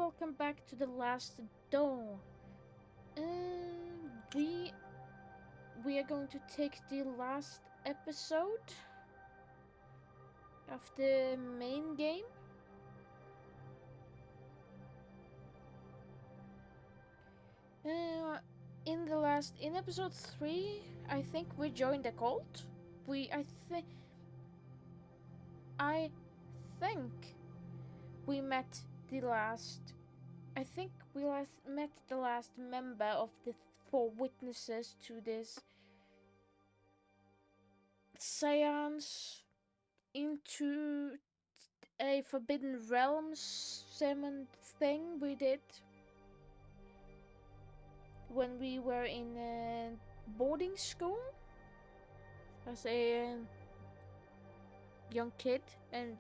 welcome back to the last door. We we are going to take the last episode of the main game. In episode 3, I think we joined the cult. I think we met the last. I think we met the last member of the 4 witnesses to this seance into a Forbidden Realms summon thing we did when we were in boarding school as a young kid and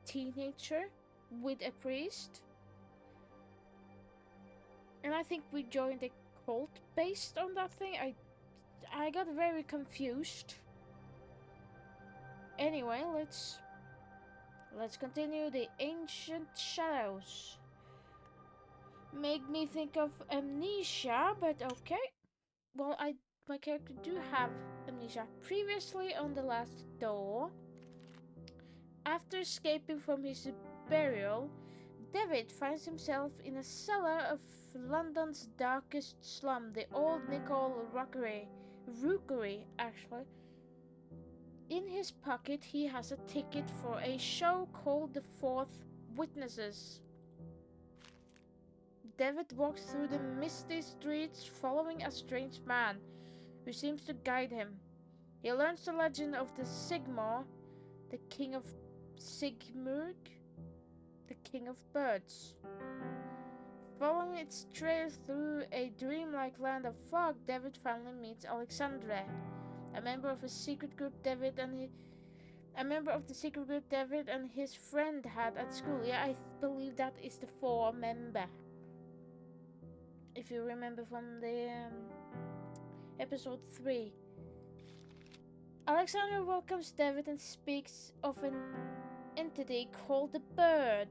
teenager with a priest. And I think we joined a cult based on that thing. I got very confused. Anyway, let's continue. The Ancient Shadows make me think of amnesia, but okay. Well, my character do have amnesia. Previously on the last door, after escaping from his burial, Devitt finds himself in a cellar of London's darkest slum, the Old Nicol Rookery, actually. In his pocket, he has a ticket for a show called The Fourth Witnesses. Devitt walks through the misty streets following a strange man who seems to guide him. He learns the legend of the Sigmar, the king of Sigmurg, the king of birds. Following its trail through a dreamlike land of fog, Devitt finally meets Alexandre, a member of the secret group Devitt and his friend had at school. Yeah, I believe that is the 4 member. If you remember from the episode 3. Alexandre welcomes Devitt and speaks of an entity called the Bird.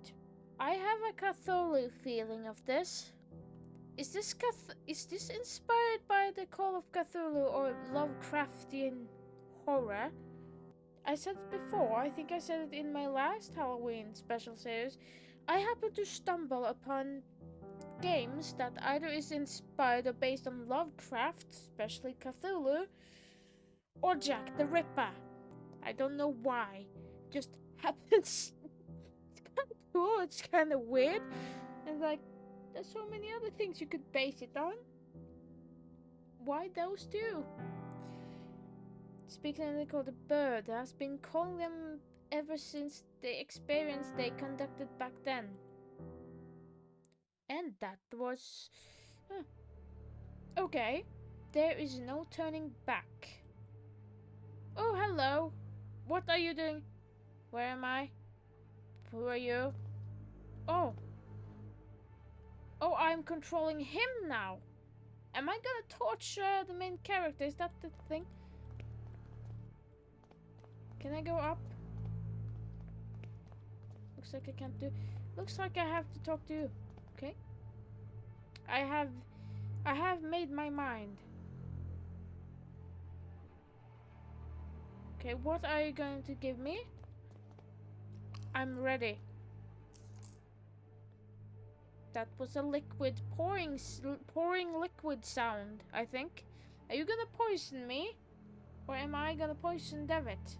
I have a Cthulhu feeling of this. Is this inspired by the Call of Cthulhu or Lovecraftian horror? I said it before, I think I said it in my last Halloween special series. I happen to stumble upon games that either is inspired or based on Lovecraft, especially Cthulhu, or Jack the Ripper. I don't know why. It just happens. It's kind of cool, it's kind of weird. And like, there's so many other things you could base it on. Why those two? Speaking of Nicole, the Bird has been calling them ever since the experience they conducted back then. And that was... Okay, there is no turning back. Oh, hello. What are you doing? Where am I? Who are you? Oh. Oh, I'm controlling him now. Am I gonna torch the main character? Is that the thing? Can I go up? Looks like I can't do... Looks like I have to talk to you. Okay. I have made my mind. Okay, what are you going to give me? I'm ready. That was a liquid pouring liquid sound, I think. Are you gonna poison me? Or am I gonna poison Devitt?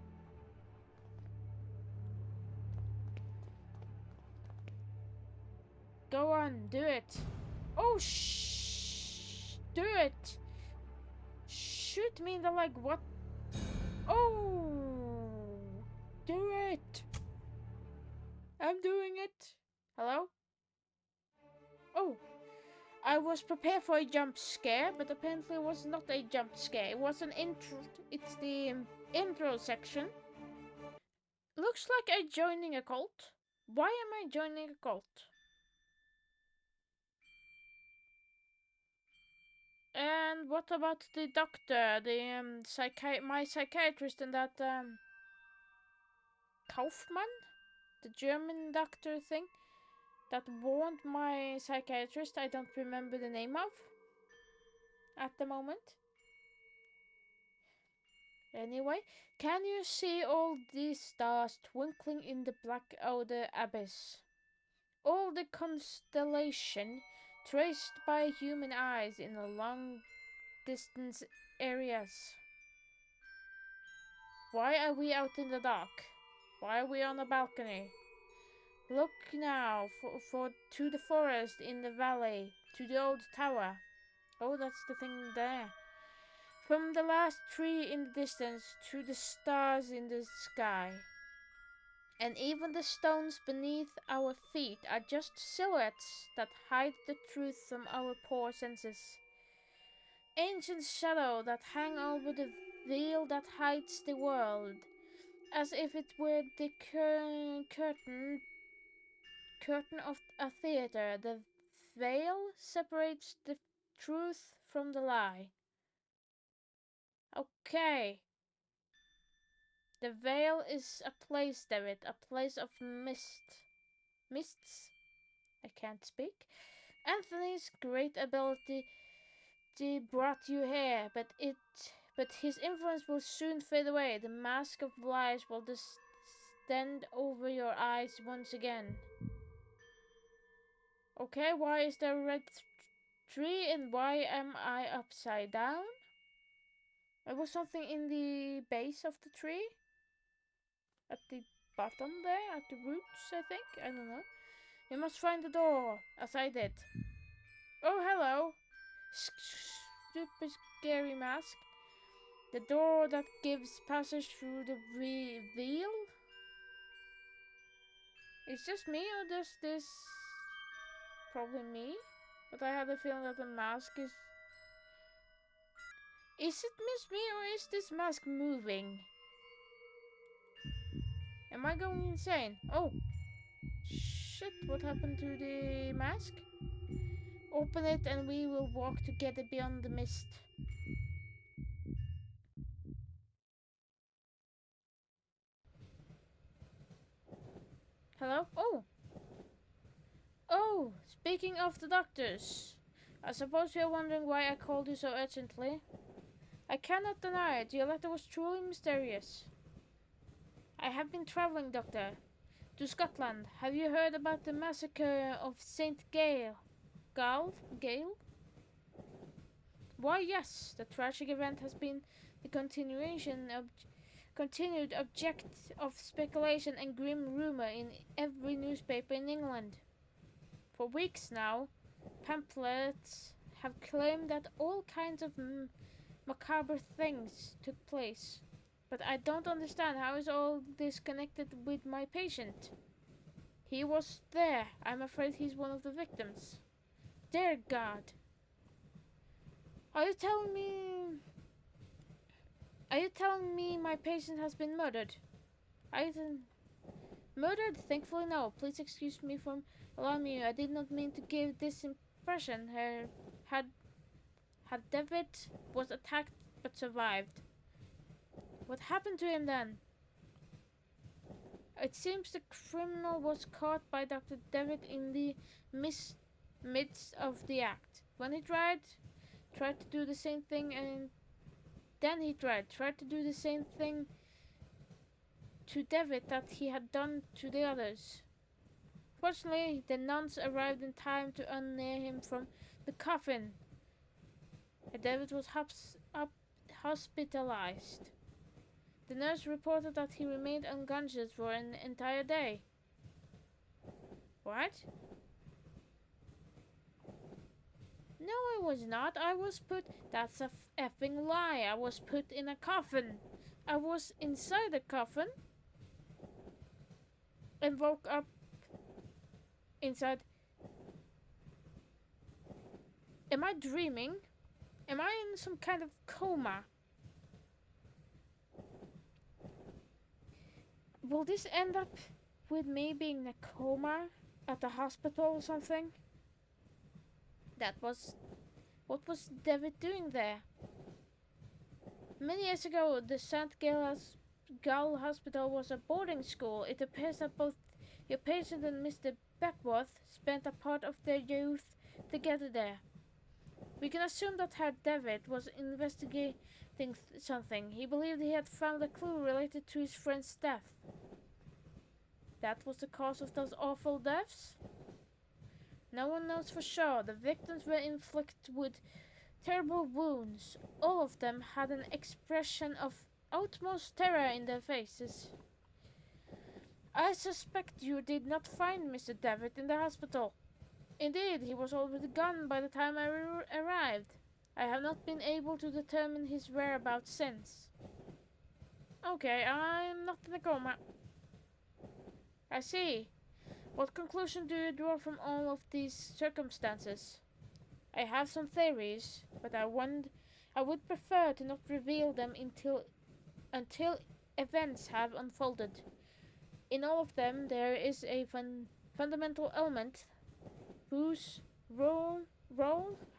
Go on, do it. Oh, do it. Shoot me in the leg, what? Oh, do it. I'm doing it. Hello? Oh, I was prepared for a jump scare, but apparently it was not a jump scare. It was an intro. It's the intro section. Looks like I'm joining a cult. Why am I joining a cult? And what about the doctor, the my psychiatrist and that Kaufmann, the German doctor thing? that warned my psychiatrist I don't remember the name of at the moment. Anyway, can you see all these stars twinkling in the black outer abyss? All the constellation traced by human eyes in the long distance areas. Why are we out in the dark? Why are we on a balcony? Look now to the forest in the valley, to the old tower. Oh, that's the thing there. From the last tree in the distance to the stars in the sky. And even the stones beneath our feet are just silhouettes that hide the truth from our poor senses. Ancient shadows that hang over the veil that hides the world, as if it were the curtain of a theater. The veil separates the truth from the lie. Okay. The veil is a place, Devitt, a place of mists. I can't speak. Anthony's great ability brought you here, but his influence will soon fade away. The mask of lies will descend over your eyes once again. Okay, why is there a red tree and why am I upside down? There was something in the base of the tree. At the bottom there, at the roots, I think. I don't know. You must find the door, as I did. Oh, hello. Super scary mask. The door that gives passage through the veil? It's just me, or does this... Probably me? But I had a feeling that the mask is... Is it miss me, or is this mask moving? Am I going insane? Oh! Shit, what happened to the mask? Open it and we will walk together beyond the mist. Hello? Oh! Oh! Speaking of the doctors. I suppose you're wondering why I called you so urgently. I cannot deny it. Your letter was truly mysterious. I have been traveling, Doctor, to Scotland. Have you heard about the massacre of St. Gale? Gale? Why, yes. The tragic event has been the continued object of speculation and grim rumor in every newspaper in England. For weeks now, pamphlets have claimed that all kinds of macabre things took place. But I don't understand how is all this connected with my patient. He was there. I'm afraid he's one of the victims. Dear God. Are you telling me my patient has been murdered? Murdered? Thankfully no. Please excuse me from alarming you. I did not mean to give this impression. Had Devitt was attacked but survived. What happened to him then? It seems the criminal was caught by Dr. Devitt in the midst of the act. When he tried to do the same thing, and then he tried to do the same thing to Devitt that he had done to the others. Fortunately, the nuns arrived in time to unnear him from the coffin. Devitt was hospitalized. The nurse reported that he remained unconscious for an entire day. What? No, I was not. I was put... That's a effing lie. I was put in a coffin. I was inside a coffin and woke up inside. Am I dreaming? Am I in some kind of coma? Will this end up with me being in a coma at the hospital or something? What was Devitt doing there? Many years ago, the St. Gall Hospital was a boarding school. It appears that both your patient and Mr. Beckworth spent a part of their youth together there. We can assume that Herr Devitt was investigating something. He believed he had found a clue related to his friend's death. That was the cause of those awful deaths? No one knows for sure. The victims were inflicted with terrible wounds. All of them had an expression of utmost terror in their faces. I suspect you did not find Mr. Devitt in the hospital. Indeed, he was already gone by the time I arrived. I have not been able to determine his whereabouts since. Okay, I'm not in a coma. I see. What conclusion do you draw from all of these circumstances? I have some theories, but I would prefer to not reveal them until events have unfolded. In all of them, there is a fundamental element whose role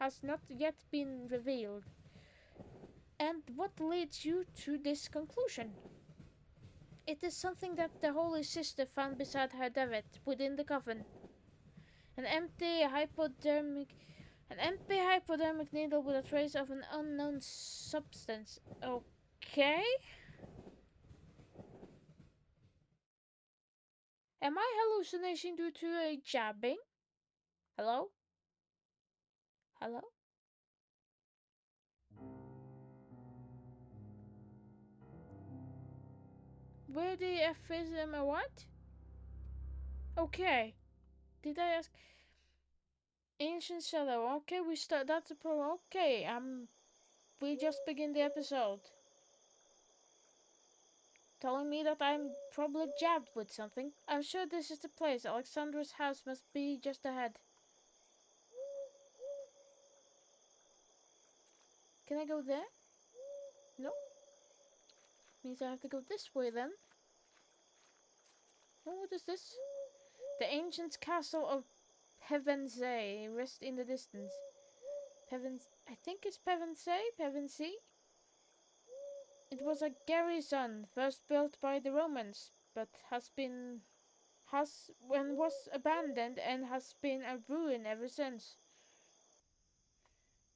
has not yet been revealed. And what leads you to this conclusion? It is something that the Holy Sister found beside her Devitt within the coffin. An empty hypodermic needle with a trace of an unknown substance. Okay? Am I hallucinating due to a jabbing? Hello? Hello? Where the F is am I what? Okay. Did I ask? Ancient Shadow. Okay, we start. That's the problem. Okay, we just begin the episode. Telling me that I'm probably jabbed with something. I'm sure this is the place. Alexandra's house must be just ahead. Can I go there? No. Means I have to go this way then. Oh, what is this? The ancient castle of Pevensey rests in the distance. I think it's Pevensey? It was a garrison first built by the Romans, but was abandoned and has been a ruin ever since.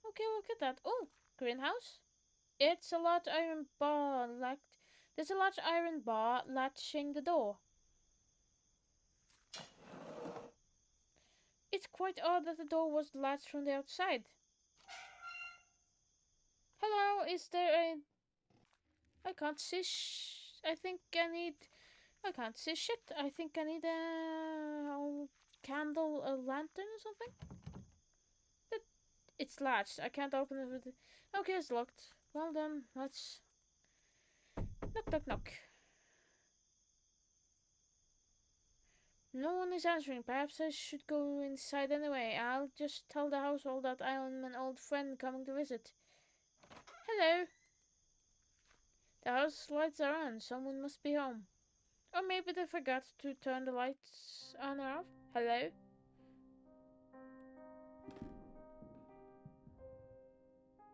Okay, look at that. Oh, greenhouse. It's a large iron bar there's a large iron bar latching the door. It's quite odd that the door was latched from the outside. Hello, is there a... I can't see I can't see shit. I think I need a candle, a lantern or something. It's latched. I can't open it with it. Okay, it's locked. Well then, let's... Knock, knock, knock. No one is answering. Perhaps I should go inside anyway. I'll just tell the household that I'm an old friend coming to visit. Hello. The house lights are on. Someone must be home. Or maybe they forgot to turn the lights on or off. Hello.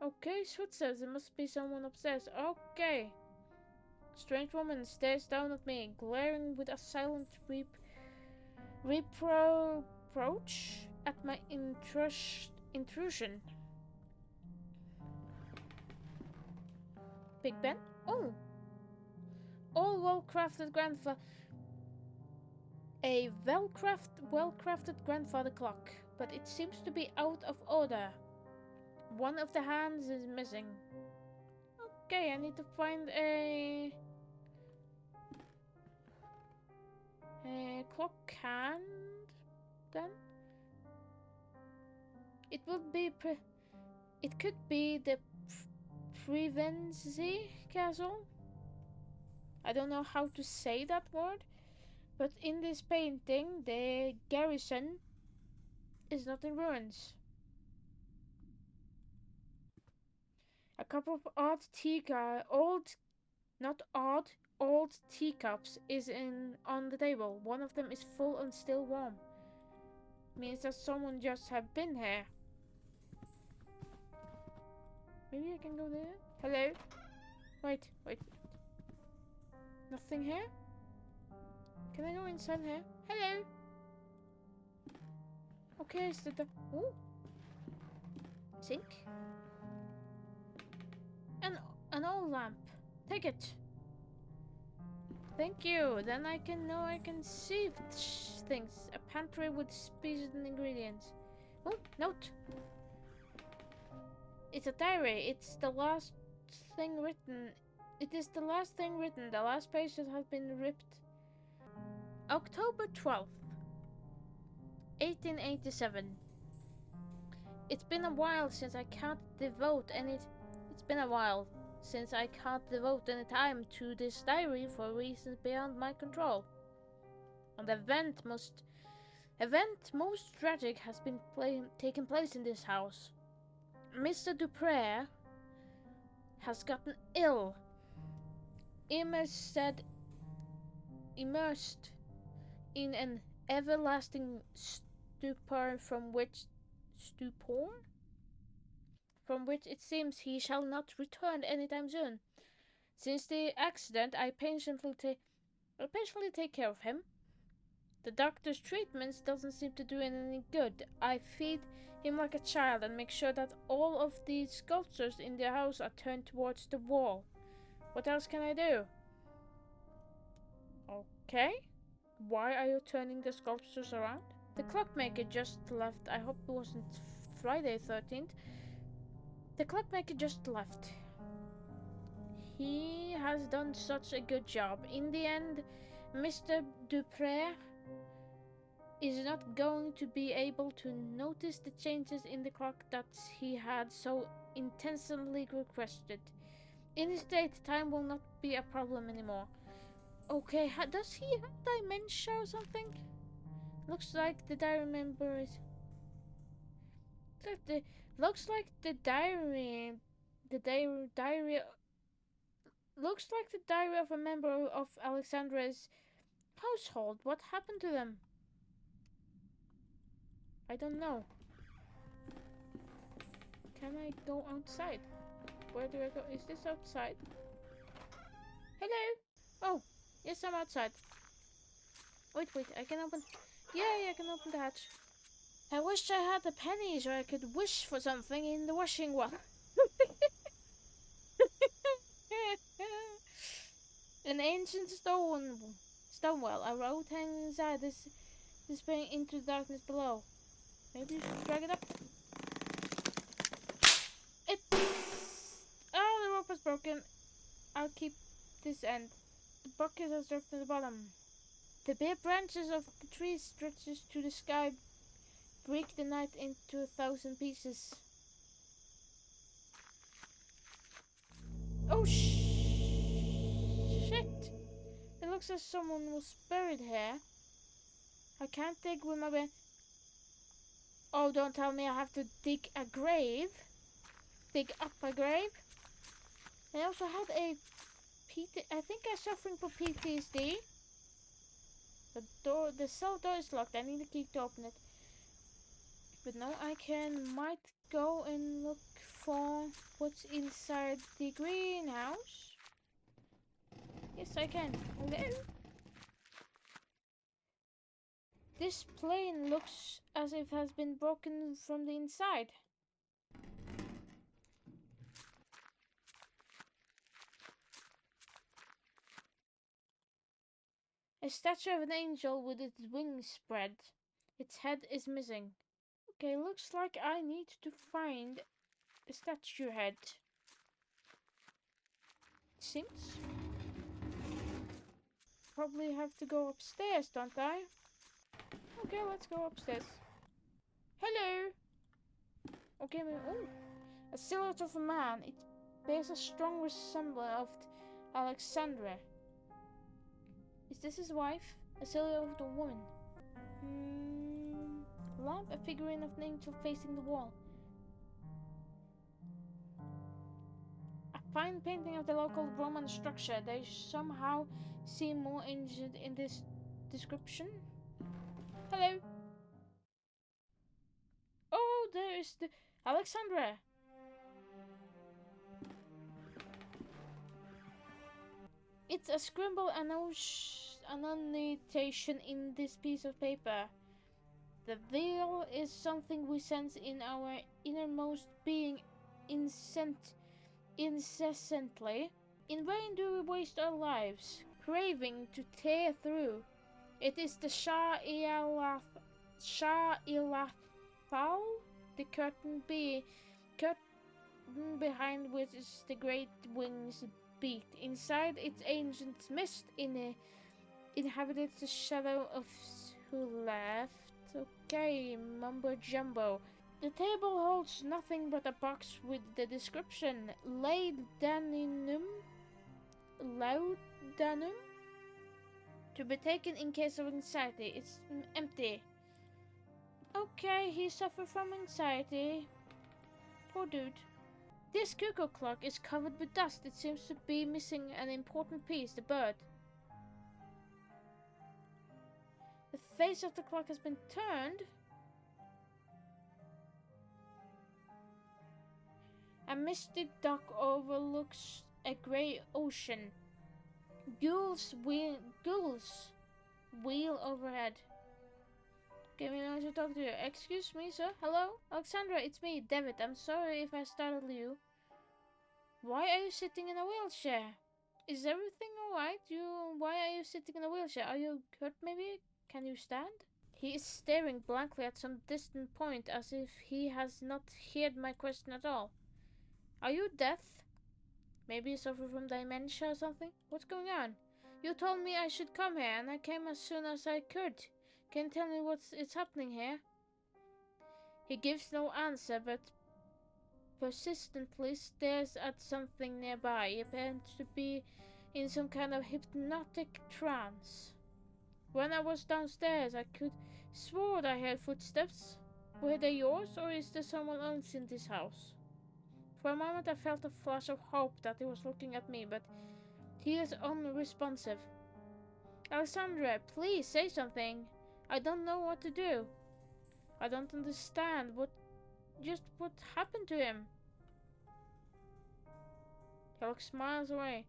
Okay, footsteps. There must be someone upstairs. Okay. Strange woman stares down at me, glaring with a silent reproach at my intrusion. Big Ben? Oh! All well-crafted grandfather... A well-crafted grandfather clock, but it seems to be out of order. One of the hands is missing. Okay, I need to find a clock hand, then. It could be the Pevensey Castle. I don't know how to say that word, but in this painting, the garrison is not in ruins. A couple of old teacups is on the table. One of them is full and still warm. Means that someone just have been here. Maybe I can go there. Hello? Wait. Nothing here? Can I go inside here? Hello? Okay, is that the... Ooh. Sink. An old lamp. Take it. Thank you. Then I can see things. A pantry with species and ingredients. Oh, note. It's a diary. It's the last thing written. It is the last thing written. The last page that has been ripped. October 12th, 1887. It's been a while since I can't devote any. It's been a while since I can't devote any time to this diary for reasons beyond my control. An event most tragic has been taken place in this house. Mr. Dupre has gotten ill. Immersed in an everlasting stupor from which it seems he shall not return anytime soon. Since the accident, I patiently take care of him. The doctor's treatments doesn't seem to do any good. I feed him like a child and make sure that all of the sculptures in the house are turned towards the wall. What else can I do? Okay. Why are you turning the sculptures around? The clockmaker just left. I hope it wasn't Friday 13th. The clockmaker just left. He has done such a good job. In the end, Mr. Dupre is not going to be able to notice the changes in the clock that he had so intensely requested. In his state, time will not be a problem anymore. Okay, does he have dementia or something? Looks like the diary member is... Looks like the diary looks like the diary of a member of Alexandra's household. What happened to them? I don't know. Can I go outside? Where do I go? Is this outside? Hello? Oh, yes, I'm outside. Wait, I can open... Yay, I can open the hatch. I wish I had a penny so I could wish for something in the washing well. An ancient stone well. A road hanging inside this displaying into the darkness below. Maybe you should drag it up. Oh, the rope is broken. I'll keep this end. The bucket has dropped to the bottom. The bare branches of the tree stretches to the sky, break the night into 1,000 pieces. Oh shit! It looks as someone was buried here. I can't dig with my bare... Oh, don't tell me I have to dig a grave. Dig up a grave. I also had a I think I'm suffering from PTSD. The cell door is locked. I need a key to open it. But now I might go and look for what's inside the greenhouse. Yes, I can. Hello? This plane looks as if it has been broken from the inside. A statue of an angel with its wings spread. Its head is missing. Okay, looks like I need to find the statue head. Seems. Probably have to go upstairs, don't I? Okay, let's go upstairs. Hello! Okay, oh! A silhouette of a man. It bears a strong resemblance of Alexandra. Is this his wife? A silhouette of the woman. Lamp, a figurine of an angel facing the wall. A fine painting of the local Roman structure. They somehow seem more ancient in this description. Hello. Oh, there is the Alexandra. It's a scribble annotation in this piece of paper. The veil is something we sense in our innermost being incessantly. In vain do we waste our lives, craving to tear through. It is the Shah-Ilathal, the curtain behind which is the great wings beat. Inside its ancient mist inhabited the shadow of who left. Okay, mumbo jumbo. The table holds nothing but a box with the description laudanum to be taken in case of anxiety. It's empty. Okay, he suffered from anxiety. Poor dude. This cuckoo clock is covered with dust. It seems to be missing an important piece, the bird. The face of the clock has been turned. A misty dock overlooks a grey ocean. Gulls wheel overhead. Give me nice to talk to you. Excuse me, sir. Hello? Alexandra, it's me, Devitt. I'm sorry if I startled you. Why are you sitting in a wheelchair? Is everything alright? Why are you sitting in a wheelchair? Are you hurt maybe? Can you stand? He is staring blankly at some distant point as if he has not heard my question at all. Are you deaf? Maybe you suffer from dementia or something? What's going on? You told me I should come here and I came as soon as I could. Can you tell me what's happening here? He gives no answer but persistently stares at something nearby. He appears to be in some kind of hypnotic trance. When I was downstairs, I could swore I heard footsteps. Were they yours, or is there someone else in this house? For a moment I felt a flash of hope that he was looking at me, but he is unresponsive. Alessandra, please say something. I don't know what to do. I don't understand what happened to him. He looks miles away.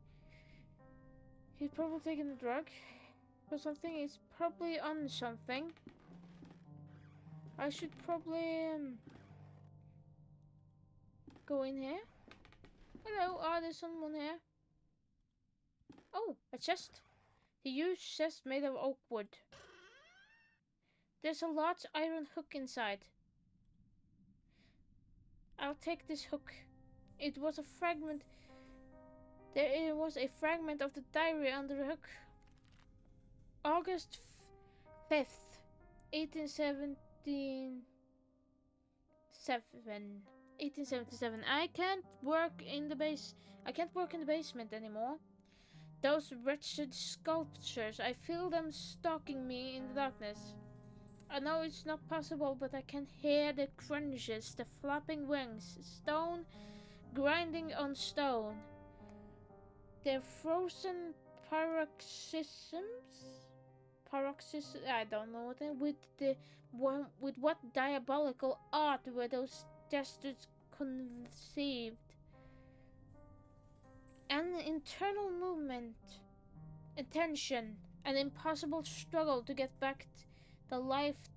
He's probably taken a drug or something. He's probably on something. I should probably go in here. Hello, there's someone here. Oh, a chest. The huge chest made of oak wood. There's a large iron hook inside. I'll take this hook. It was a fragment. There was a fragment of the diary under the hook. August 5th, 1877. I can't work in the basement anymore. Those wretched sculptures, I feel them stalking me in the darkness. I know it's not possible, but I can hear the crunches, the flapping wings, stone grinding on stone. Their frozen paroxysms? I don't know what with what diabolical art were those gestures conceived? An internal movement, attention, an impossible struggle to get back the life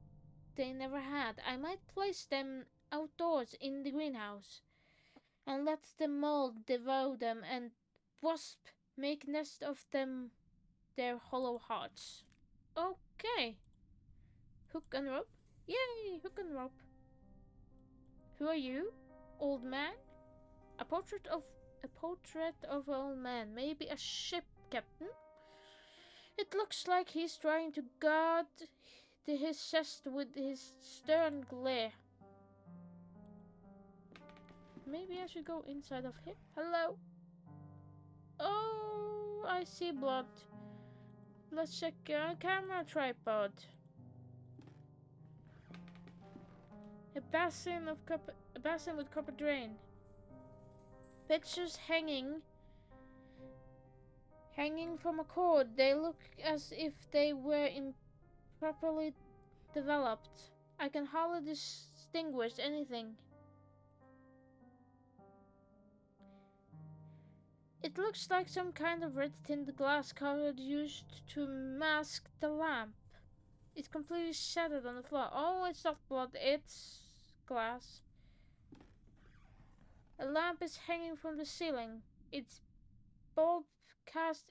they never had. I might place them outdoors in the greenhouse and let the mold devour them and wasp make nest of them their hollow hearts. Okay. Hook and rope? Yay, hook and rope. Who are you, old man? A portrait of an old man, maybe a ship captain. It looks like he's trying to guard his chest with his stern glare. Maybe I should go inside of him. Hello? Oh, I see blood. Let's check a camera tripod. A basin with copper drain. Pictures hanging from a cord. They look as if they were improperly developed. I can hardly distinguish anything. It looks like some kind of red tinted glass cover used to mask the lamp. It's completely shattered on the floor. Oh, it's not blood, it's glass. A lamp is hanging from the ceiling. Its bulb casts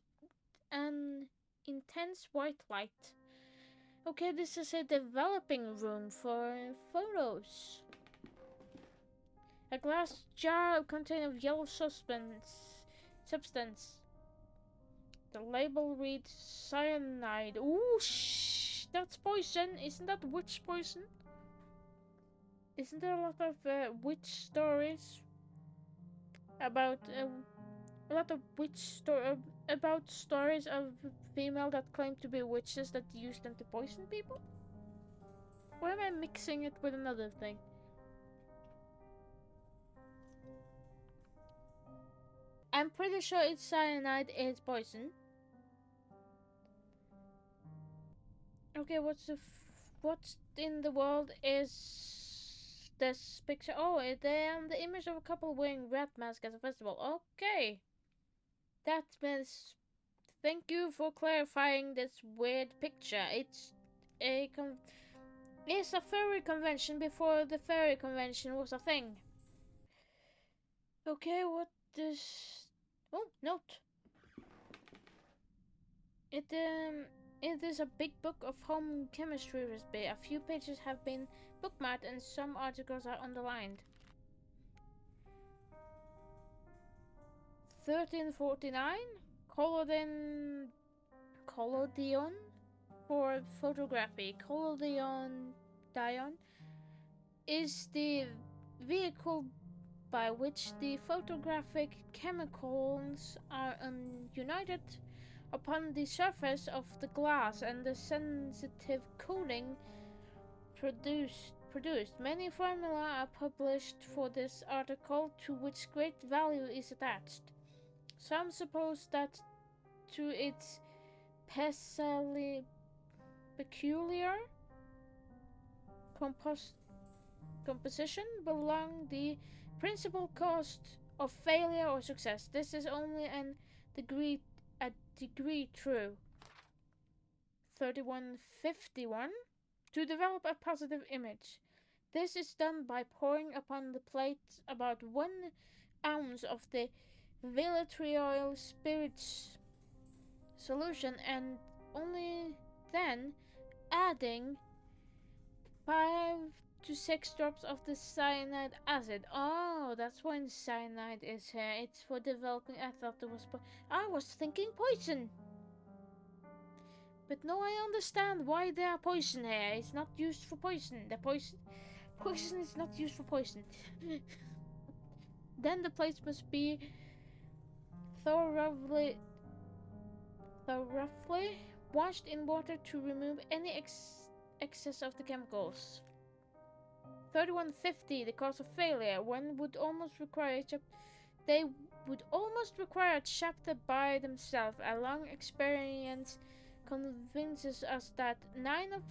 an intense white light. Okay, this is a developing room for photos. A glass jar containing yellow substance. The label reads cyanide. Ooh, shh! That's poison. Isn't that witch poison? Isn't there a lot of witch stories about a lot of about stories of female that claim to be witches that use them to poison people? Why am I mixing it with another thing? I'm pretty sure it's cyanide is poison. Okay, what's in the world is this picture? Oh, the image of a couple wearing rat masks at a festival. Okay, that means thank you for clarifying this weird picture. It's a furry convention before the furry convention was a thing. Okay, what is? Oh, note. It is a big book of home chemistry recipe. A few pages have been bookmarked and some articles are underlined. 1349 collodion for photography. Collodion is the vehicle by which the photographic chemicals are united upon the surface of the glass and the sensitive coating produced. Many formulae are published for this article to which great value is attached. Some suppose that to its peculiar composition belong the principal cost of failure or success. This is only a degree true. 3151. To develop a positive image. This is done by pouring upon the plate about 1 ounce of the vitriol spirit solution and only then adding 5 to 6 drops of the cyanide acid. Oh, that's when cyanide is here. It's for developing. I thought it was I was thinking poison. But no, I understand why there are poison here. It's not used for poison. Poison is not used for poison. Then the plates must be thoroughly washed in water to remove any excess of the chemicals. 3150. The cause of failure. They would almost require a chapter by themselves. A long experience convinces us that 9 of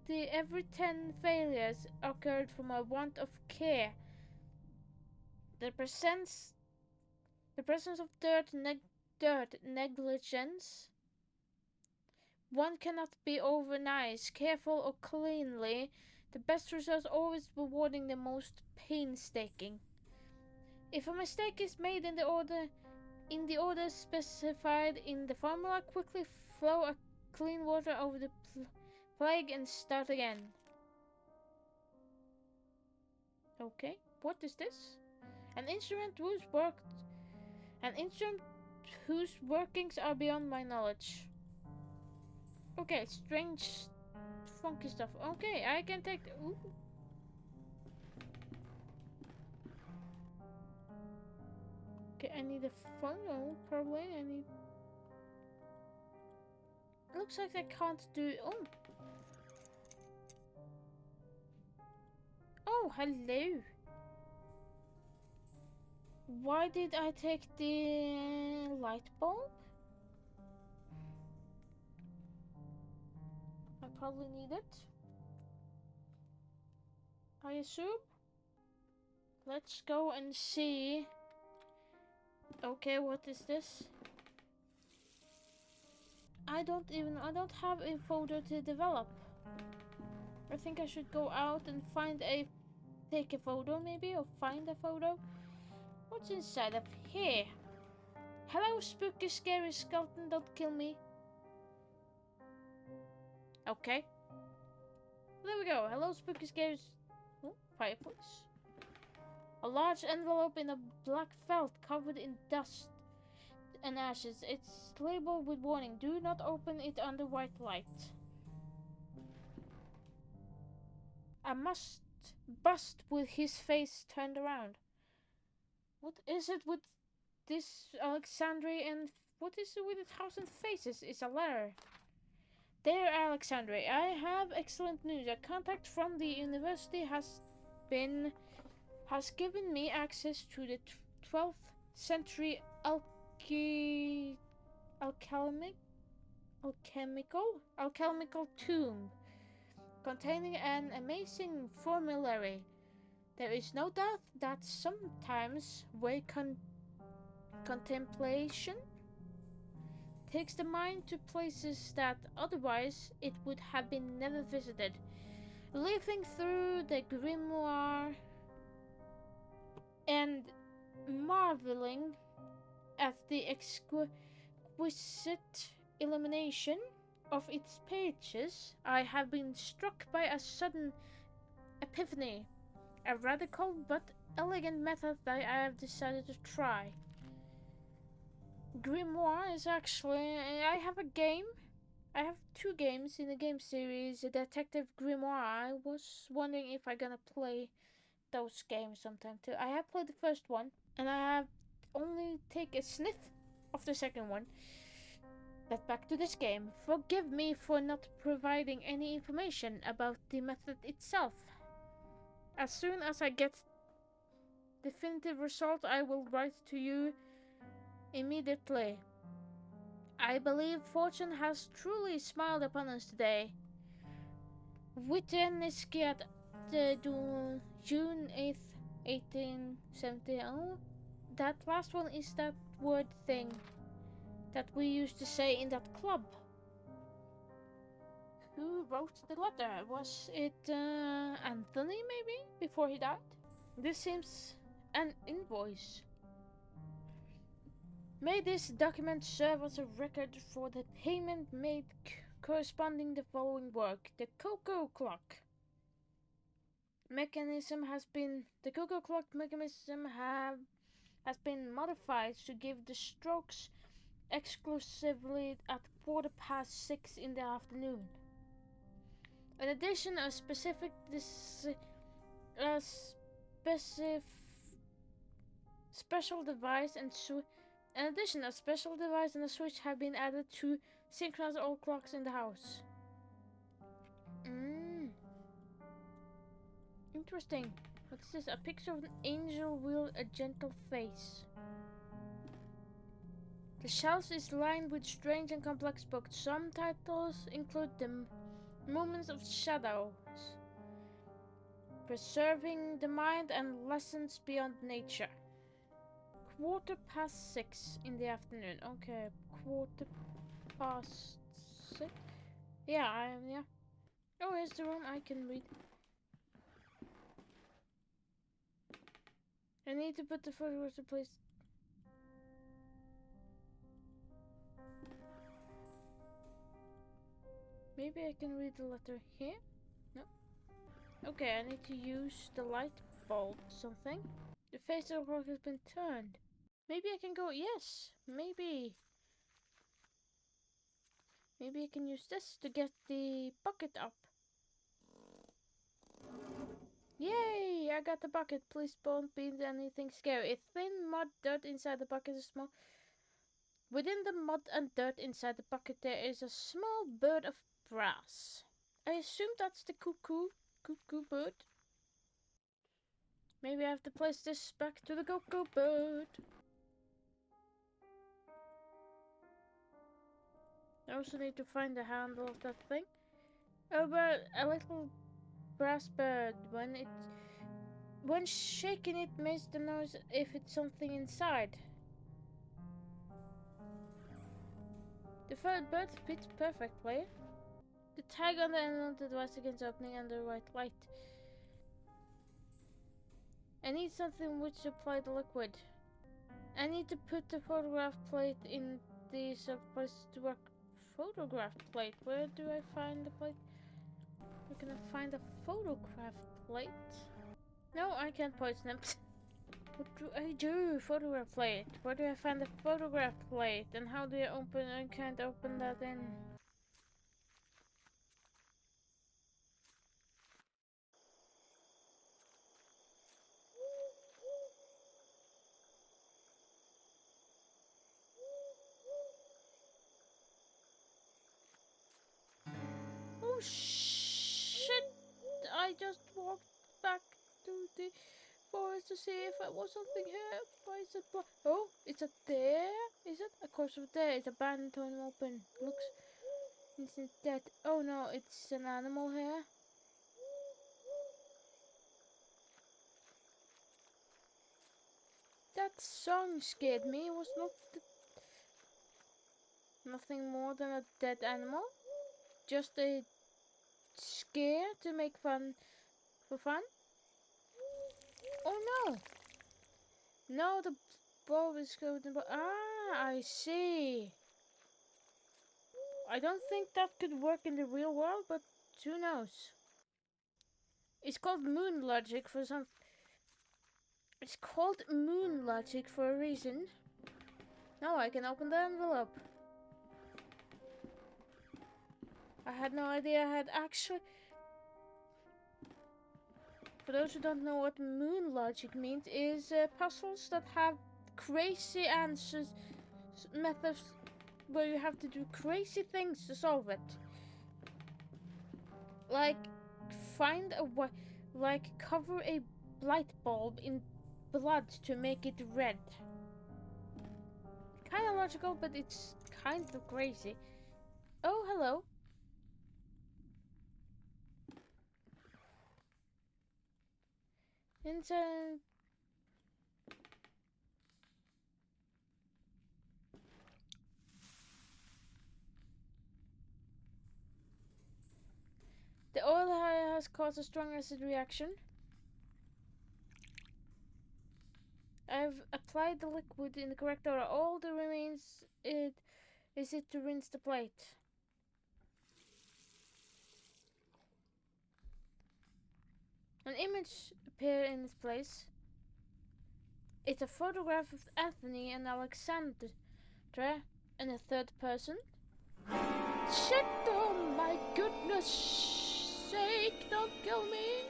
every 10 failures occurred from a want of care. The presence of dirt, negligence. One cannot be over nice, careful, or cleanly. The best results always rewarding the most painstaking. If a mistake is made in the order specified in the formula, quickly flow a clean water over the plague and start again. Okay, what is this? An instrument whose workings are beyond my knowledge. Okay, strange, funky stuff. Okay, I can take. Ooh. Okay, I need a funnel. Probably I need. Looks like I can't do. Oh. Oh, hello. Why did I take the light bulb? I probably need it. I assume. Let's go and see. Okay, what is this? I don't have a folder to develop. I think I should go out and take a photo maybe, or find a photo. What's inside of here? Hello, spooky, scary skeleton, don't kill me. Okay. There we go. Hello, spooky, scary... Oh, fireplace. A large envelope in a black felt covered in dust and ashes. It's labeled with warning. Do not open it under white light. I must bust with his face turned around. What is it with this Alexandria and what is it with its house and faces? It's a letter. Dear Alexandria, I have excellent news. A contact from the university has given me access to the 12th century alchemical tomb containing an amazing formulary. There is no doubt that sometimes way contemplation takes the mind to places that otherwise it would have been never visited. Leafing through the grimoire and marveling at the exquisite illumination of its pages, I have been struck by a sudden epiphany, a radical but elegant method that I have decided to try. Grimoire is actually... I have a game. I have 2 games in the game series, Detective Grimoire. I was wondering if I'm gonna play those games sometime too. I have played the first one, and I have only take a sniff of the second one. But back to this game. Forgive me for not providing any information about the method itself. As soon as I get definitive result, I will write to you immediately. I believe fortune has truly smiled upon us today. Wittenniskiat June 8th, 1870. Oh, that last one is that word thing that we used to say in that club. Who wrote the letter? Was it Anthony maybe, before he died? This seems an invoice. May this document serve as a record for the payment made corresponding the following work. The Cocoa Clock mechanism has been modified to give the strokes exclusively at 6:15 in the afternoon. In addition, a special device and a switch have been added to synchronize all clocks in the house. Interesting. What's this? A picture of an angel with a gentle face. The shelf is lined with strange and complex books. Some titles include the Moments of Shadows, Preserving the Mind, and Lessons Beyond Nature. 6:15 in the afternoon. Okay, 6:15. Yeah, yeah. Oh, here's the room I can read. I need to put the photographs in place. Maybe I can read the letter here? No. Okay, I need to use the light bulb something. The face of the clock has been turned. Maybe I can go... Yes, maybe. Maybe I can use this to get the bucket up. Yay! I got the bucket. Please don't be anything scary. A thin mud dirt inside the bucket is small. Within the mud and dirt inside the bucket there is a small bird of brass. I assume that's the cuckoo bird. Maybe I have to place this back to the cuckoo bird. I also need to find the handle of that thing. Oh, but a little brass bird. When shaking it makes the noise if it's something inside. The third bird fits perfectly. The tag on the end of the device against opening under white light. I need something which to apply the liquid. I need to put the photograph plate in the place to work. Photograph plate? Where do I find the plate? Where can I find a photograph plate? No, I can't poison him. What do I do? Photograph plate. Where do I find the photograph plate? And how do I open? I can't open that in. Oh shit! I just walked back to the forest to see if there was something here. Why is it black? Oh, it's up there? Is it? Of course, up there. It's abandoned to an open. Looks. It's dead. Oh no, it's an animal here. That song scared me. It was not nothing more than a dead animal. Just a scare to make fun for fun. Oh no! No, the bulb is going to. Ah, I see. I don't think that could work in the real world, but who knows? It's called moon logic for some. It's called moon logic for a reason. Now I can open the envelope. I had no idea I had actually. For those who don't know what moon logic means, is puzzles that have crazy answers, methods where you have to do crazy things to solve it. Like find a way, like cover a light bulb in blood to make it red. Kind of logical, but it's kind of crazy. Oh, hello. Inside. The oil has caused a strong acid reaction. I've applied the liquid in the correct order. All that remains is it to rinse the plate. An image appeared in its place. It's a photograph of Anthony and Alexandra in a third person. Shit, oh my goodness sake, don't kill me.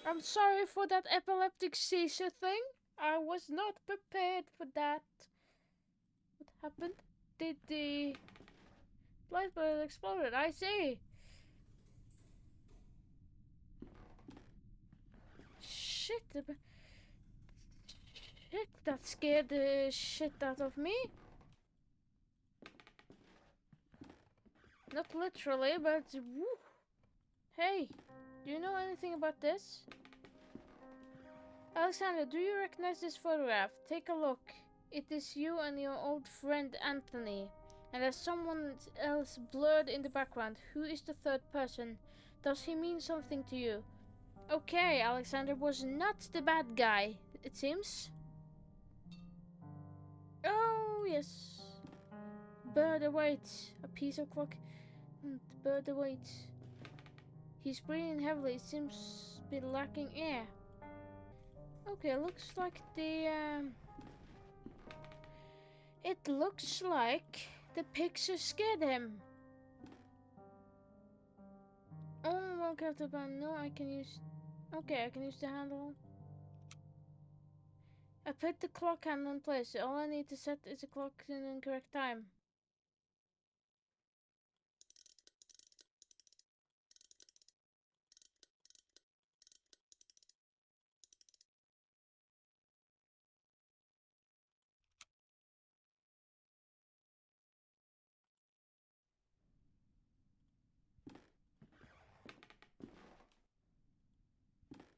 I'm sorry for that epileptic seizure thing. I was not prepared for that. What happened? Did the light bulb explode? I see. Shit, shit, that scared the shit out of me. Not literally, but woo. Hey, do you know anything about this? Alexander, do you recognize this photograph? Take a look. It is you and your old friend Anthony. And there's someone else blurred in the background. Who is the third person? Does he mean something to you? Okay, Alexander was not the bad guy, it seems. Oh, yes. Bird awaits. A piece of clock. The bird awaits. He's breathing heavily. It seems to be lacking air. Okay, looks like it looks like the picture scared him. Oh, well, Captain Ban. No, I can use. Okay, I can use the handle. I put the clock handle in place. All I need to set is the clock in the correct time.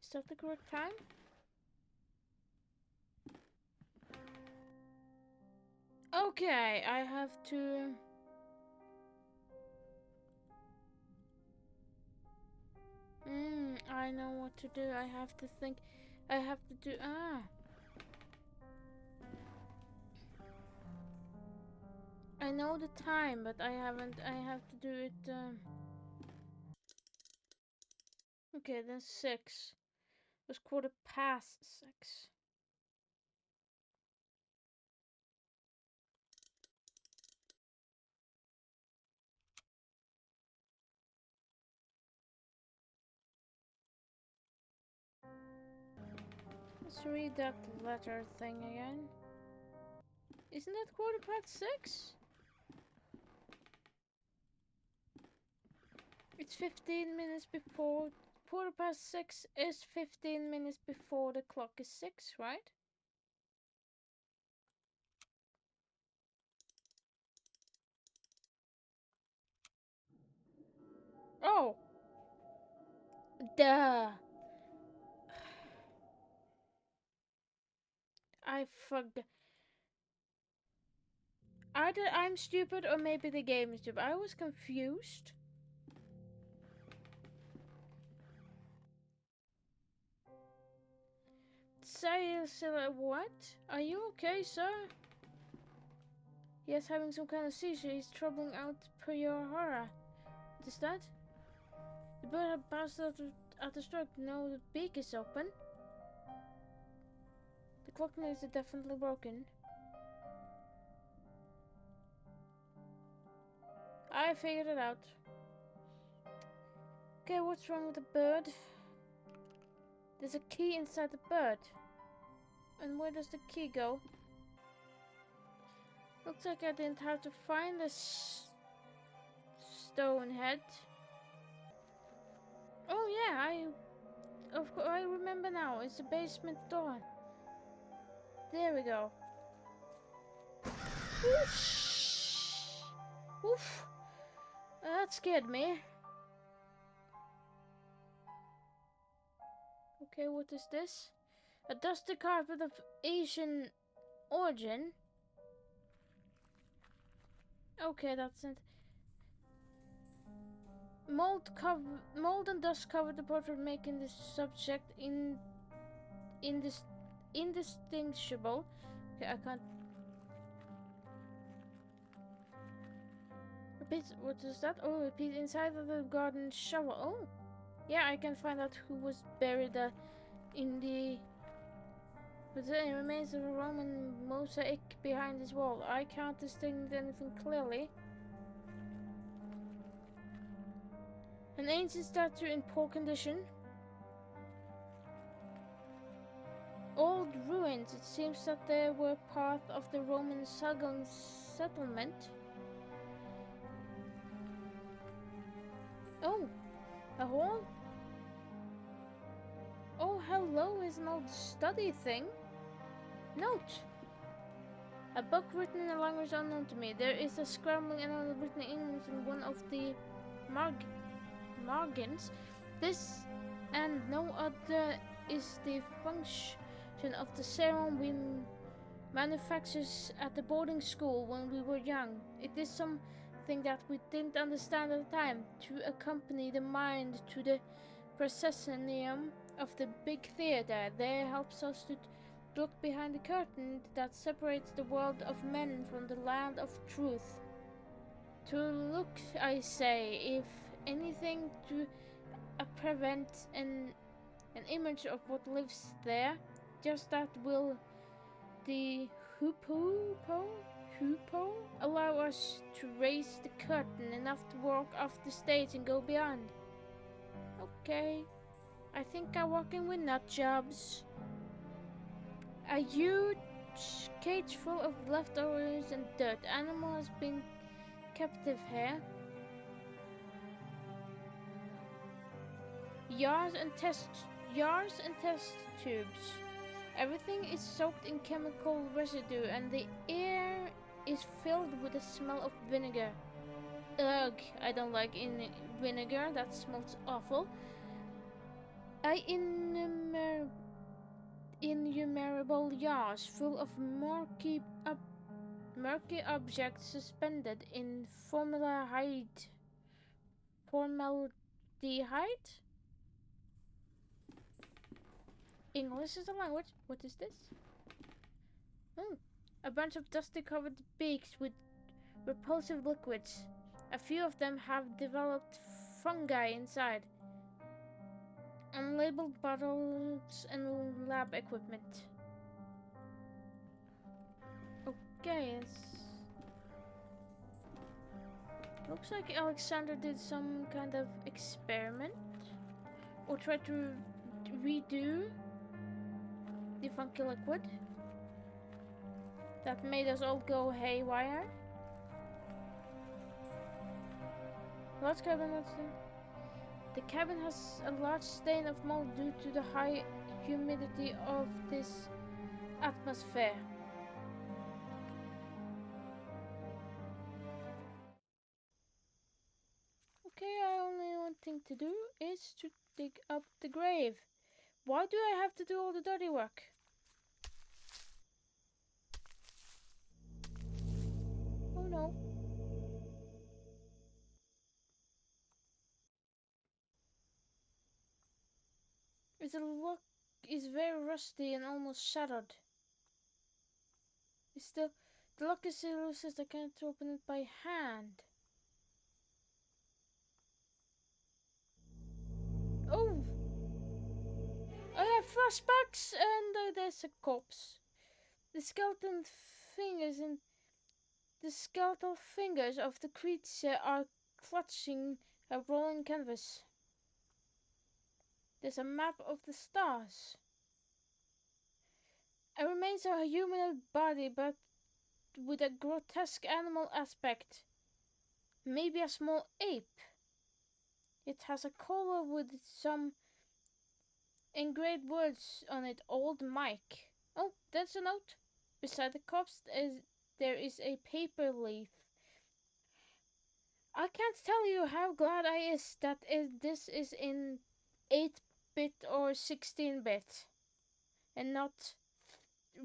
Is that the correct time? Okay, I have to. I know what to do. I have to think. I have to do. I know the time, but I haven't. I have to do it. Okay, then 6. It was 6:15. Let's read that letter thing again. Isn't that 6:15? It's 15 minutes before. 6:15 is 15 minutes before the clock is 6, right? Oh! Duh! I forgot. Either I'm stupid or maybe the game is stupid. I was confused. Say, what? Are you okay, sir? Yes, having some kind of seizure. He's troubling out per your horror. What is that? The bird had passed out at the stroke. No, the beak is open. The clock is definitely broken. I figured it out. Okay, what's wrong with the bird? There's a key inside the bird. And where does the key go? Looks like I didn't have to find the stone head. Oh yeah, of course I remember now. It's the basement door. There we go. Oof. Oof. That scared me. Okay, what is this? A dusty carpet of Asian origin. Okay, that's it. Mold and dust covered the portrait, making the subject indistinguishable. Okay, I can't repeat. What is that? Oh, repeat inside of the garden shovel. Oh, yeah, I can find out who was buried in the. But the remains of a Roman mosaic behind this wall. I can't distinguish anything clearly. An ancient statue in poor condition. Old ruins. It seems that they were part of the Roman Sagon settlement. Oh, a hall? Oh, hello is an old study thing. Note. A book written in a language unknown to me. There is a scrambling and written in English in one of the margins. This and no other is the function of the serum we manufactures at the boarding school when we were young. It is something that we didn't understand at the time, to accompany the mind to the proscenium of the big theater. There helps us to look behind the curtain that separates the world of men from the land of truth. To look, I say, if anything, to prevent an image of what lives there. Just that will the hoopoe allow us to raise the curtain enough to walk off the stage and go beyond. Okay, I think I'm walking with nut jobs. A huge cage full of leftovers and dirt. Animal has been captive here. Yards and test tubes. Everything is soaked in chemical residue and the air is filled with the smell of vinegar. Ugh, I don't like vinegar, that smells awful. Innumerable jars full of murky objects suspended in formaldehyde. English is a language. What is this? Hmm. A bunch of dusty covered beaks with repulsive liquids. A few of them have developed fungi inside. Unlabeled bottles and lab equipment. Okay, looks like Alexander did some kind of experiment or tried to redo the funky liquid that made us all go haywire. Large cabin. The cabin has a large stain of mold due to the high humidity of this atmosphere. Okay, only one thing to do is to dig up the grave. Why do I have to do all the dirty work? Oh no. The lock is very rusty and almost shattered. The lock is so loose that I can't open it by hand. Oh! I have flashbacks and there's a corpse. The skeletal fingers of the creature are clutching a rolling canvas. There's a map of the stars. It remains a humanoid body, but with a grotesque animal aspect. Maybe a small ape. It has a collar with some engraved words on it. Old Mike. Oh, there's a note. Beside the corpse there is a paper leaf. I can't tell you how glad I is that this is in 8-bit or 16-bit and not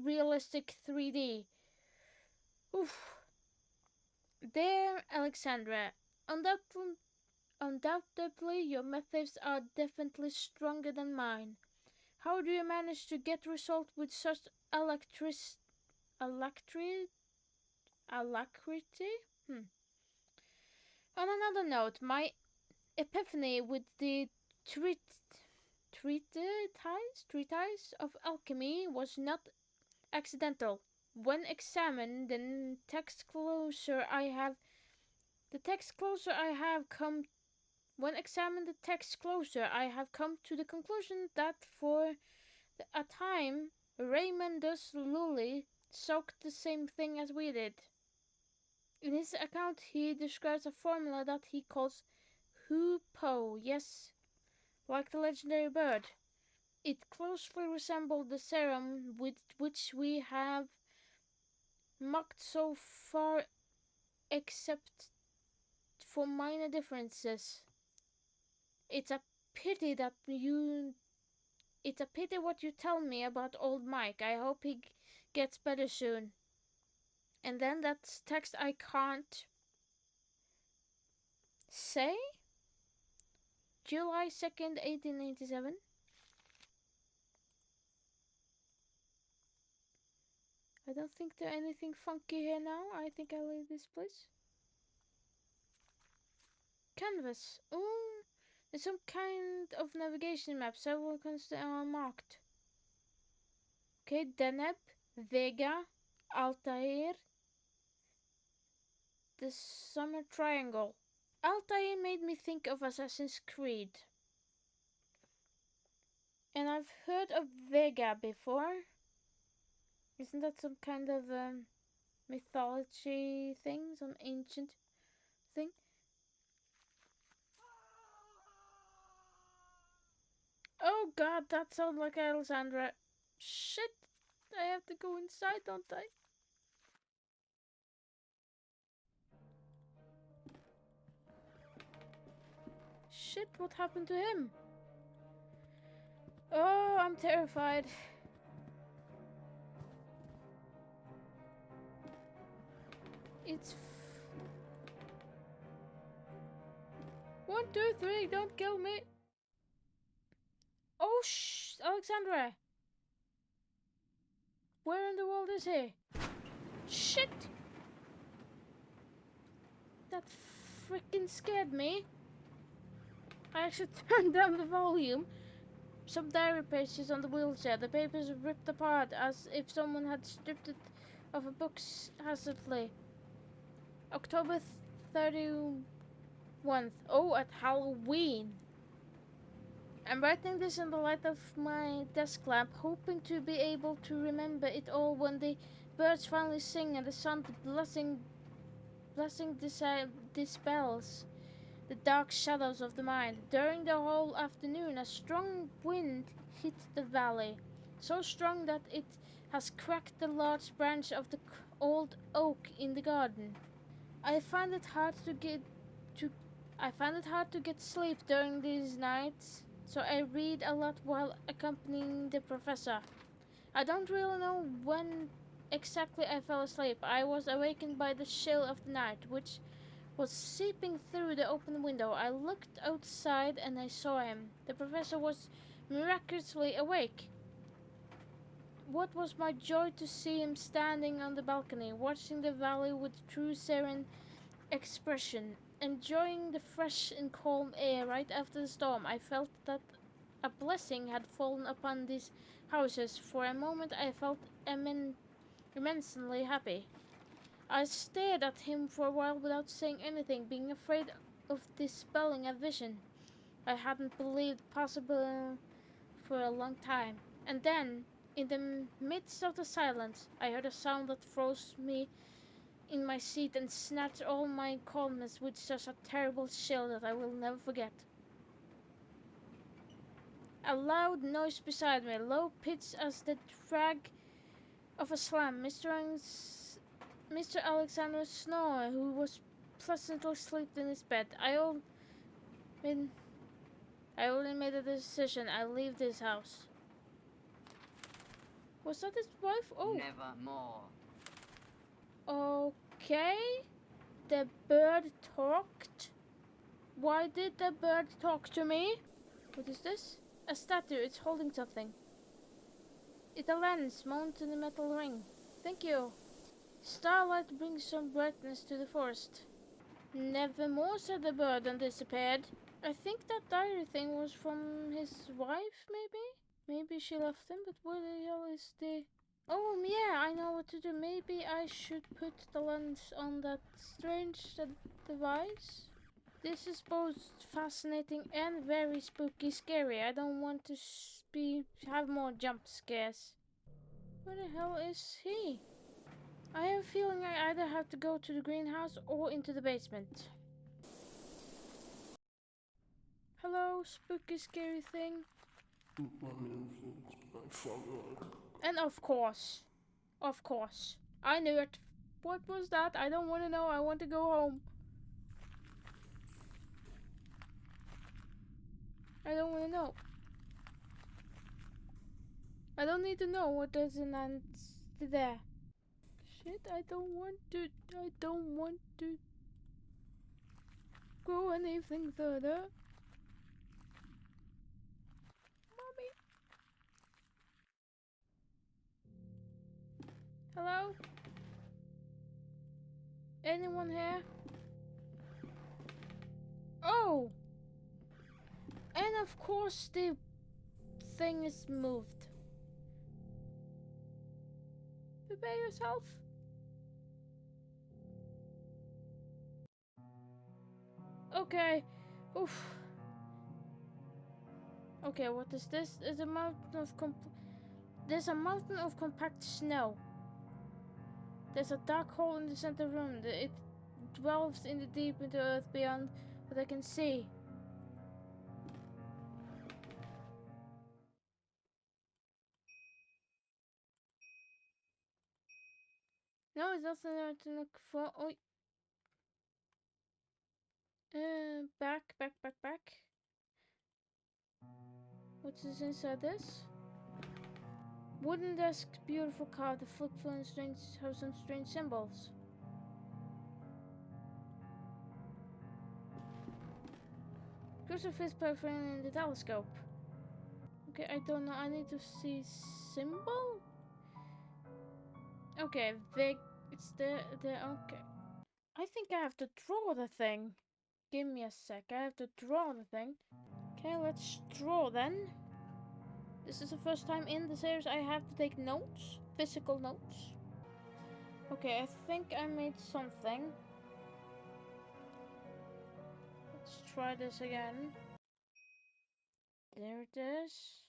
realistic 3D. Oof. There, Alexandra. Undoubtedly, your methods are definitely stronger than mine. How do you manage to get results with such alacrity? On another note, my epiphany with the treatise of alchemy was not accidental. When examined the text closer I have come to the conclusion that for a time Raymondus Lully soaked the same thing as we did. In his account he describes a formula that he calls Hoopoe, yes, like the legendary bird. It closely resembled the serum with which we have mocked so far, except for minor differences. It's a pity what you tell me about old Mike. I hope he gets better soon. And then that's text I can't say. July 2nd, 1887. I don't think there's anything funky here now. I think I'll leave this place. Canvas. Ooh, there's some kind of navigation map. Several constants are marked. Okay, Deneb, Vega, Altair, the Summer Triangle. Altair made me think of Assassin's Creed. And I've heard of Vega before. Isn't that some kind of mythology thing? Some ancient thing? Oh god, that sounds like Alexandra. Shit! I have to go inside, don't I? Shit, what happened to him? Oh, I'm terrified. It's 1, 2, 3, don't kill me. Oh, Alexandra. Where in the world is he? Shit! That freaking scared me. I actually turned down the volume. Some diary pages on the wheelchair. The papers ripped apart as if someone had stripped it of a book hastily. October 31st. Oh, at Halloween. I'm writing this in the light of my desk lamp, hoping to be able to remember it all when the birds finally sing and the sun blessing dispels the dark shadows of the mind. During the whole afternoon, a strong wind hit the valley, so strong that it has cracked the large branch of the old oak in the garden. I find it hard to get sleep during these nights, so I read a lot while accompanying the professor. I don't really know when exactly I fell asleep. I was awakened by the chill of the night, which was seeping through the open window. I looked outside and I saw him. The professor was miraculously awake. What was my joy to see him standing on the balcony, watching the valley with true serene expression, enjoying the fresh and calm air right after the storm. I felt that a blessing had fallen upon these houses. For a moment I felt immensely happy. I stared at him for a while without saying anything, being afraid of dispelling a vision I hadn't believed possible for a long time. And then, in the midst of the silence, I heard a sound that froze me in my seat and snatched all my calmness with such a terrible chill that I will never forget. A loud noise beside me, low pitched as the drag of a slam. Mr. Alexander Snow, who was pleasantly asleep in his bed. I already made a decision. I leave this house. Was that his wife? Oh. Nevermore. Okay. The bird talked. Why did the bird talk to me? What is this? A statue. It's holding something. It's a lens mounted in a metal ring. Thank you. Starlight brings some brightness to the forest. Nevermore, said the bird and disappeared. I think that diary thing was from his wife, maybe? Maybe she left him, but where the hell is the... Oh, yeah, I know what to do. Maybe I should put the lens on that strange device. This is both fascinating and very spooky scary. I don't want to have more jump scares. Where the hell is he? I have a feeling I either have to go to the greenhouse or into the basement. Hello, spooky scary thing. And of course, I knew it. What was that? I don't want to know. I want to go home. I don't want to know. I don't need to know what there's an ant there. Shit, I don't want to go anything further. Mommy. Hello? Anyone here? Oh! And of course the thing is moved. Prepare yourself. Okay. Oof. Okay, what is this? There's a mountain of compact snow. There's a dark hole in the center room. It delves in the deep into earth beyond what I can see. No, it's nothing there to look for. Oh. Back. What is inside this? Wooden desk, beautiful carved. The flip phone have some strange symbols. Crucifix perforating in the telescope. Okay, I don't know. I need to see symbol. Okay, they. It's the. Okay. I think I have to draw the thing. Give me a sec. I have to draw the thing. Okay, let's draw then. This is the first time in the series I have to take notes. Physical notes. Okay, I think I made something. Let's try this again. There it is.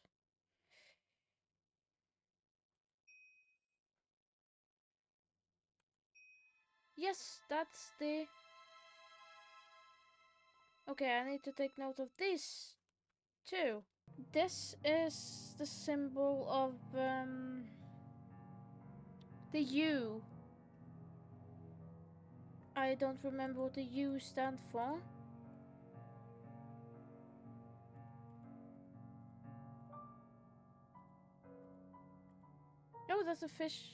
Yes, that's the... Okay, I need to take note of this too. This is the symbol of the U. I don't remember what the U stands for. Oh, that's a fish.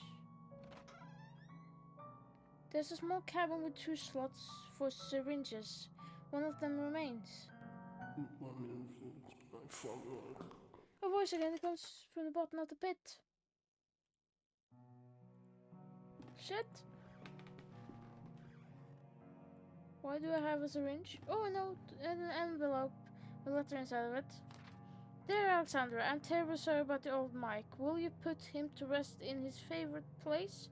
There's a small cabin with 2 slots for syringes. One of them remains. A voice again comes from the bottom of the pit. Shit. Why do I have a syringe? Oh, a note and an envelope with a letter inside of it. Dear Alexandra, I'm terribly sorry about the old Mike. Will you put him to rest in his favorite place?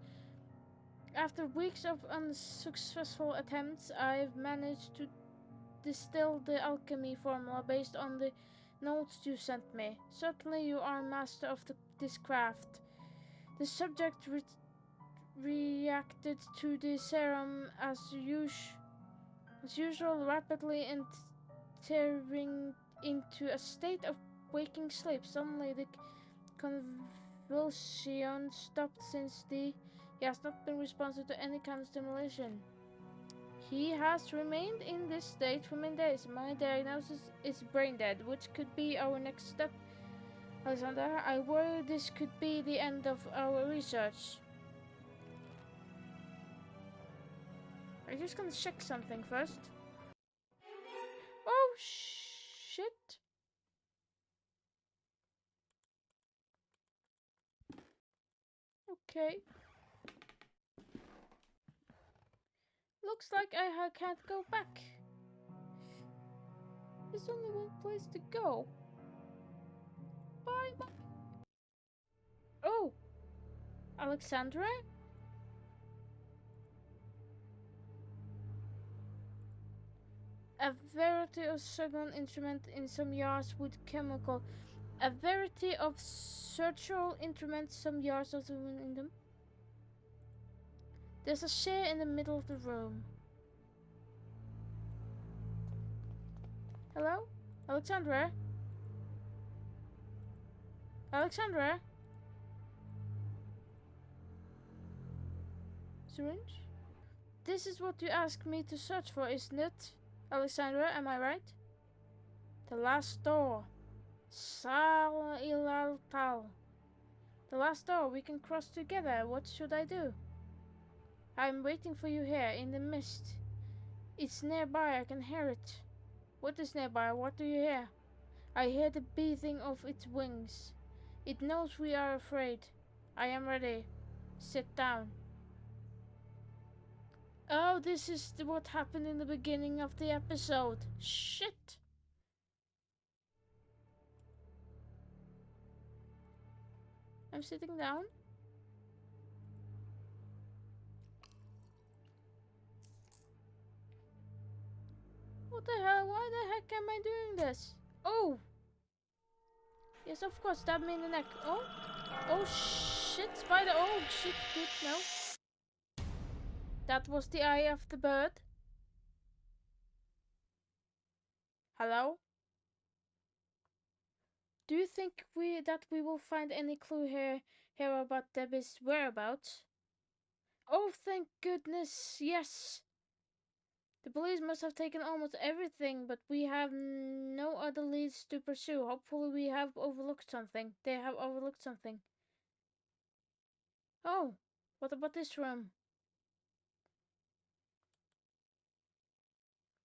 After weeks of unsuccessful attempts, I've managed to distill the alchemy formula based on the notes you sent me. Certainly you are master of this craft. The subject reacted to the serum as usual, rapidly entering into a state of waking sleep. Suddenly the convulsion stopped since he has not been responsive to any kind of stimulation. He has remained in this state for many days. My diagnosis is brain dead, which could be our next step. Alexander, I worry this could be the end of our research. I'm just gonna check something first. Oh, shit. Okay. Looks like I can't go back. There's only one place to go. Bye bye. Oh, Alexandra? A variety of surgical instrument in some yards with chemical. A variety of surgical instruments, some yards of them in them. There's a chair in the middle of the room. Hello? Alexandra? Alexandra? Syringe? This is what you asked me to search for, isn't it? Alexandra, am I right? The last door. Sal ilal tal. The last door we can cross together. What should I do? I'm waiting for you here in the mist. It's nearby, I can hear it. What is nearby? What do you hear? I hear the beating of its wings. It knows we are afraid. I am ready. Sit down. Oh, this is what happened in the beginning of the episode. Shit. I'm sitting down. What the hell? Why the heck am I doing this? Oh! Yes, of course, stab me in the neck. Oh! Oh shit, spider! Oh shit, good, no. That was the eye of the bird. Hello? Do you think we will find any clue here about Debbie's whereabouts? Oh, thank goodness, yes! The police must have taken almost everything, but we have no other leads to pursue. Hopefully we have overlooked something. They have overlooked something. Oh, what about this room?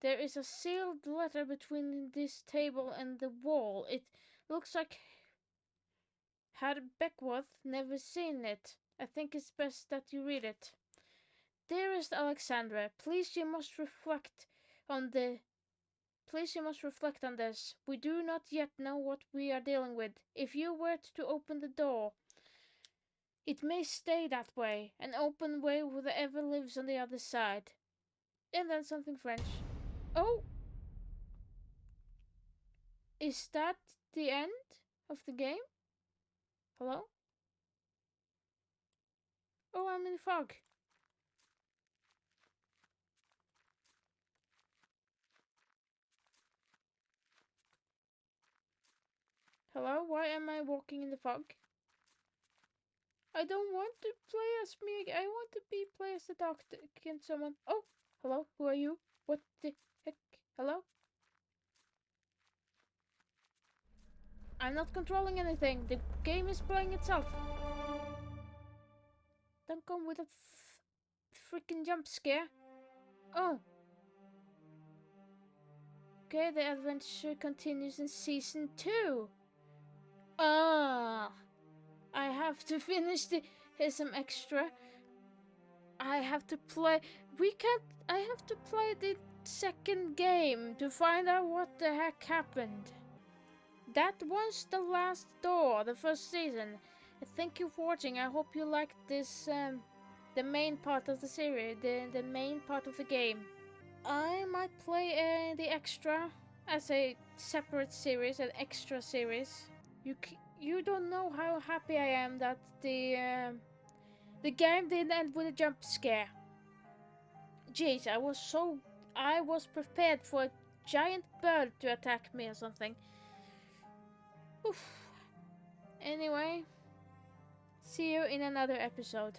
There is a sealed letter between this table and the wall. It looks like had Beckworth never seen it. I think it's best that you read it. Dearest Alexandra, Please you must reflect on this. We do not yet know what we are dealing with. If you were to open the door, it may stay that way, an open way whatever lives on the other side. And then something French. Oh! Is that the end of the game? Hello? Oh, I'm in the fog. Hello? Why am I walking in the fog? I don't want to play as me. I want to play as the doctor. Can someone... Oh! Hello? Who are you? What the heck? Hello? I'm not controlling anything. The game is playing itself. Don't come with a freaking jump scare. Oh. Okay, the adventure continues in season 2. Ah. I have to finish the... Here's some extra. I have to play... I have to play the second game to find out what the heck happened. That was the last door, the first season. Thank you for watching. I hope you liked this, the main part of the series, the main part of the game. I might play the extra as a separate series, an extra series. You don't know how happy I am that the game didn't end with a jump scare. Jeez, I was prepared for a giant bird to attack me or something. Oof. Anyway, see you in another episode.